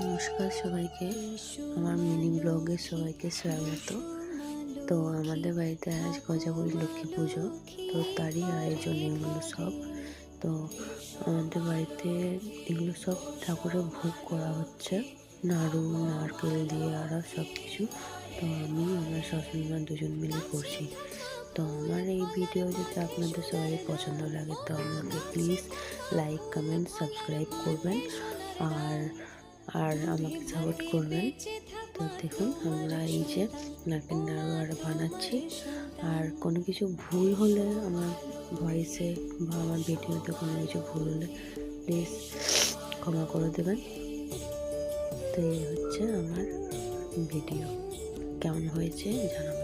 নমস্কার সবাইকে, আমার মিনি ব্লগে সবাইকে স্বাগত। তো আমাদের বাড়িতে আজ গজাবুড়ি লক্ষ্মী পুজো, তো তারই আয়োজন এগুলো সব। তো আমাদের বাড়িতে এগুলো সব ঠাকুরের ভোগ করা হচ্ছে, নাড়ু নারকেল দিয়ে আরও সব কিছু। তো আমি আমার শাশুড়িমা দুজন মিলে করছি। তো আমার এই ভিডিও যদি আপনাদের সবাই পছন্দ লাগে তো আমাকে প্লিজ লাইক কমেন্ট সাবস্ক্রাইব করবেন আর আমাকে সাপোর্ট করবেন। তো দেখুন আমরা এই যে নারকেল নাড়ু আর বানাচ্ছি। আর কোনো কিছু ভুল হলে আমার ভয়েসে বা আমার ভিডিওতে কোনো কিছু ভুল হলে প্লিজ ক্ষমা করে দেবেন। তো এই হচ্ছে আমার ভিডিও, কেমন হয়েছে জানাবেন।